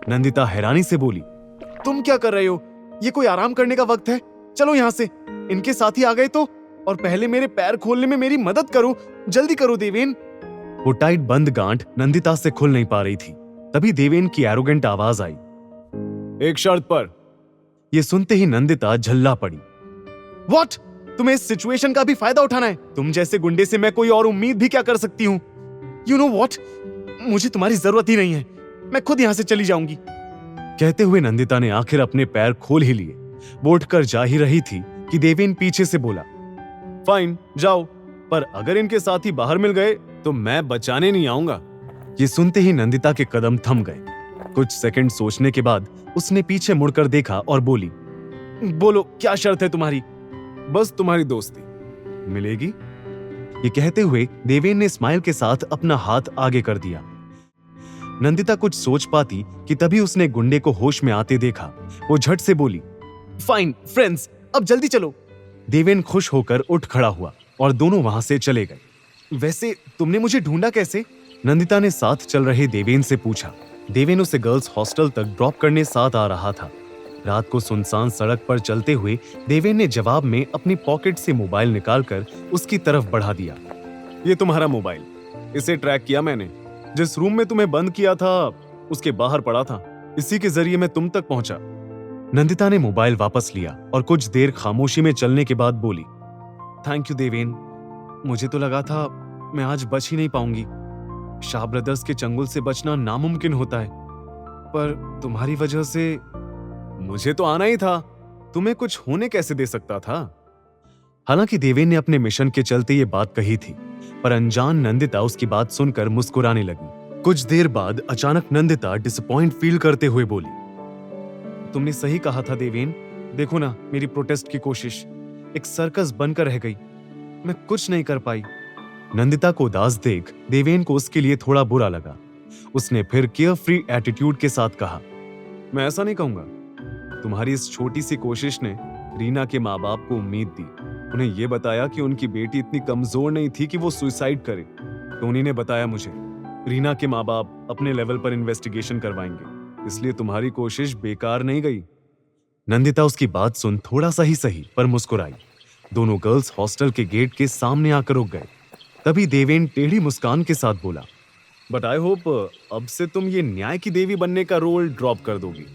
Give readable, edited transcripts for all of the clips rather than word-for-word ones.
नंदिता हैरानी से बोली, तुम क्या कर रहे हो? ये कोई आराम करने का वक्त है? चलो यहाँ से। इनके साथी आ गए तो। और पहले मेरे पैर खोलने में मेरी मदद करो, जल्दी करो देवेन। वो टाइट बंद गांठ नंदिता से खुल नहीं पा रही थी। तभी देवेन की एरोगेंट आवाज आई, एक शर्त पर। ये सुनते ही नंदिता झल्ला पड़ी। व्हाट? तुम्हें इस सिचुएशन का भी फायदा उठाना है? तुम जैसे गुंडे से मैं कोई और उम्मीद भी क्या कर सकती हूँ? यू नो व्हाट, मुझे तुम्हारी जरूरत ही नहीं है। मैं खुद यहां से चली जाऊंगी। कहते हुए नंदिता ने आखिर अपने पैर खोल ही लिए। वो उठकर जा ही रही थी कि देवेन पीछे से बोला, फाइन जाओ, पर अगर इनके साथी बाहर मिल गए तो मैं बचाने नहीं आऊंगा। ये सुनते ही नंदिता के कदम थम गए। कुछ सेकंड सोचने के बाद उसने पीछे मुड़कर देखा और बोली, बोलो क्या शर्त है तुम्हारी? बस तुम्हारी दोस्ती मिलेगी। ये कहते हुए देवेन ने स्माइल के साथ अपना हाथ आगे कर दिया। नंदिता कुछ सोच पाती कि तभी उसने गुंडे को होश में आते देखा। वो झट से बोली, फाइन फ्रेंड्स, अब जल्दी चलो। देवेन खुश होकर उठ खड़ा हुआ और दोनों वहां से चले गए। वैसे तुमने मुझे ढूंढा कैसे? नंदिता ने साथ चल रहे देवेन से पूछा। देवेन उसे गर्ल्स हॉस्टल तक ड्रॉप करने साथ आ रहा था। रात को सुनसान सड़क पर चलते हुए देवेन ने जवाब में अपनी पॉकेट से मोबाइल निकालकर उसकी तरफ बढ़ा दिया। ये तुम्हारा मोबाइल, इसे ट्रैक किया मैंने। जिस रूम में तुम्हें बंद किया था उसके बाहर पड़ा था। इसी के जरिए मैं तुम तक पहुंचा। नंदिता ने मोबाइल वापस लिया और कुछ देर खामोशी में चलने के बाद बोली, थैंक यू देवेन। मुझे तो लगा था मैं आज बच ही नहीं पाऊंगी। शाह ब्रदर्स के चंगुल से बचना नामुमकिन होता है, पर तुम्हारी वजह से मुझे तो आना ही था। तुम्हें कुछ होने कैसे दे सकता था? हालांकि देवेन ने अपने मिशन के चलते ये बात कही थी, पर अनजान नंदिता उसकी बात सुनकर मुस्कुराने लगी। कुछ देर बाद अचानक नंदिता डिसअपॉइंट फील करते हुए बोली, तुमने सही कहा था देवेन। देखो ना, मेरी प्रोटेस्ट की कोशिश एक सर्कस बनकर रह गई। मैं कुछ नहीं कर पाई। नंदिता को उदास देख देवेन को उसके लिए थोड़ा बुरा लगा। उसने फिर केयर फ्री एटीट्यूड के साथ कहा, मैं ऐसा नहीं कहूंगा। तुम्हारी इस छोटी सी कोशिश ने रीना के माँ बाप को उम्मीद दी। उन्हें यह बताया कि उनकी बेटी इतनी कमजोर नहीं थी कि वो सुसाइड करे। टोनी ने बताया मुझे, रीना के माँ बाप अपने लेवल पर इन्वेस्टिगेशन करवाएंगे, इसलिए तुम्हारी कोशिश बेकार नहीं गई। नंदिता उसकी बात सुन थोड़ा सा ही सही पर मुस्कुराई। दोनों गर्ल्स हॉस्टल के गेट के सामने आकर रुक गए। तभी देवेन टेढ़ी मुस्कान के साथ बोला, बट आई होप अब से तुम ये न्याय की देवी बनने का रोल ड्रॉप कर दोगी।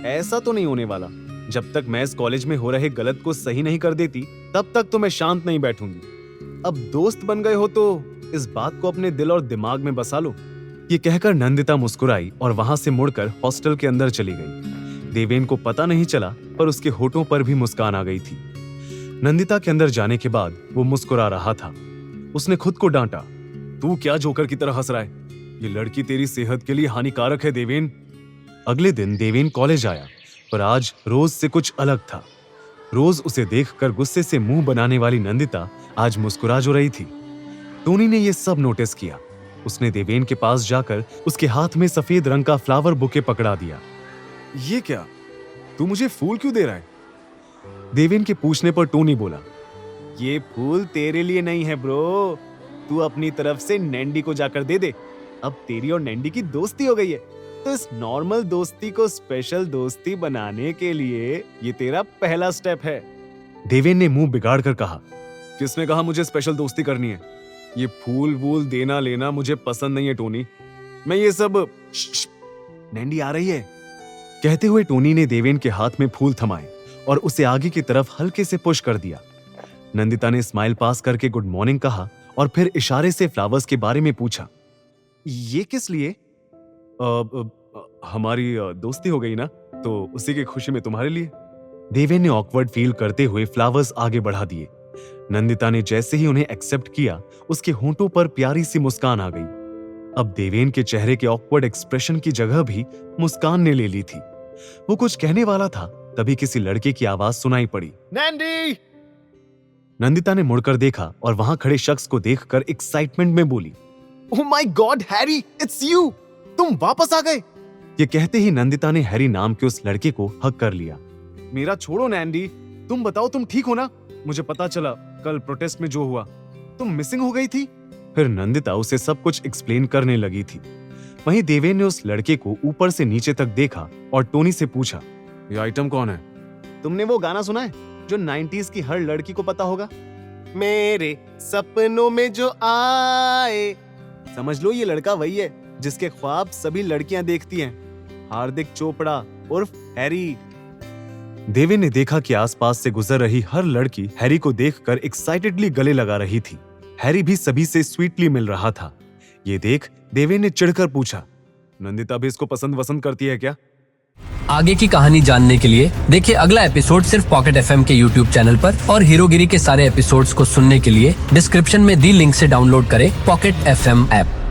ऐसा तो नहीं होने वाला। जब तक मैं इस कॉलेज में हो रहे गलत को सही नहीं कर देती, तब तक तो मैं शांत नहीं बैठूंगी। अब दोस्त बन गए हो तो इस बात को अपने दिल और दिमाग में बसा लो। ये कहकर नंदिता मुस्कुराई और वहां से मुड़कर हॉस्टल के अंदर चली गई। देवेन को पता नहीं चला, पर उसके होठों पर भी मुस्कान आ गई थी। नंदिता के अंदर जाने के बाद वो मुस्कुरा रहा था। उसने खुद को डांटा, तू क्या जोकर की तरह हंस रहा है? ये लड़की तेरी सेहत के लिए हानिकारक है देवेन। अगले दिन देवेन कॉलेज आया, पर आज रोज से कुछ अलग था। रोज उसे देखकर गुस्से से मुंह बनाने वाली नंदिता आज मुस्कुरा जो रही थी। टोनी ने यह सब नोटिस किया। उसने देवेन के पास जाकर उसके हाथ में सफेद रंग का फ्लावर बुके पकड़ा दिया। ये क्या? तू मुझे फूल क्यों दे रहा है? देवेन के पूछने पर टोनी बोला, ये फूल तेरे लिए नहीं है ब्रो, तू अपनी तरफ से नैंडी को जाकर दे दे। अब तेरी और नैंडी की दोस्ती हो गई है, तो इस नॉर्मल दोस्ती को स्पेशल दोस्ती बनाने के लिए ये तेरा पहला स्टेप है। देवेन ने मुंह बिगाड़ कर कहा, किसने कहा मुझे स्पेशल दोस्ती करनी है? ये फूल वूल देना लेना मुझे पसंद नहीं है टोनी। मैं ये सब नैंडी आ रही है। कहते हुए टोनी ने देवेन के हाथ में फूल थमाए और उसे आगे की तरफ हल्के से पुश कर दिया। नंदिता ने स्माइल पास करके गुड मॉर्निंग कहा और फिर इशारे से फ्लावर्स के बारे में पूछा, ये किस लिए? हमारी दोस्ती हो गई ना, तो उसी की खुशी में तुम्हारे लिए। देवेन ने ऑकवर्ड फील करते हुए फ्लावर्स आगे बढ़ा दिए। नंदिता ने जैसे ही उन्हें एक्सेप्ट किया, उसके होंठों पर प्यारी सी मुस्कान आ गई। अब देवेन के चेहरे के ऑकवर्ड एक्सप्रेशन की जगह भी मुस्कान ने ले ली थी। वो कुछ कहने वाला था, तभी किसी लड़के की आवाज सुनाई पड़ी, नैंडी। नंदिता ने मुड़कर देखा और वहां खड़े शख्स को देखकर एक्साइटमेंट में बोली, oh my God Harry, it's you, तुम वापस आ गए। ये कहते ही नंदिता ने हैरी नाम के उस लड़के को हग कर लिया। मेरा छोड़ो नैंडी, तुम बताओ तुम ठीक हो ना? मुझे पता चला कल प्रोटेस्ट में जो हुआ, तुम मिसिंग हो गई थी। फिर नंदिता उसे सब कुछ एक्सप्लेन करने लगी थी। वहीं देवेन ने उस लड़के को ऊपर से नीचे तक देखा और टोनी से पूछा, ये आइटम कौन है? तुमने वो गाना सुना है जो 90s की हर लड़की को पता होगा? मेरे सपनों में जो आए। समझ लो ये लड़का वही है जिसके ख्वाब सभी लड़कियां देखती हैं, हार्दिक चोपड़ा उर्फ हैरी। देवेन ने देखा कि आसपास से गुजर रही हर लड़की हैरी को देखकर एक्साइटेडली गले लगा रही थी। हैरी भी सभी से स्वीटली मिल रहा था। ये देख देवेन ने चिढ़कर पूछा, नंदिता भी इसको पसंद करती है क्या? आगे की कहानी जानने के लिए देखिए अगला एपिसोड सिर्फ पॉकेट एफएम के यूट्यूब चैनल पर, और हीरोगिरी के सारे एपिसोड्स को सुनने के लिए डिस्क्रिप्शन में दी लिंक से डाउनलोड करें पॉकेट एफएम ऐप।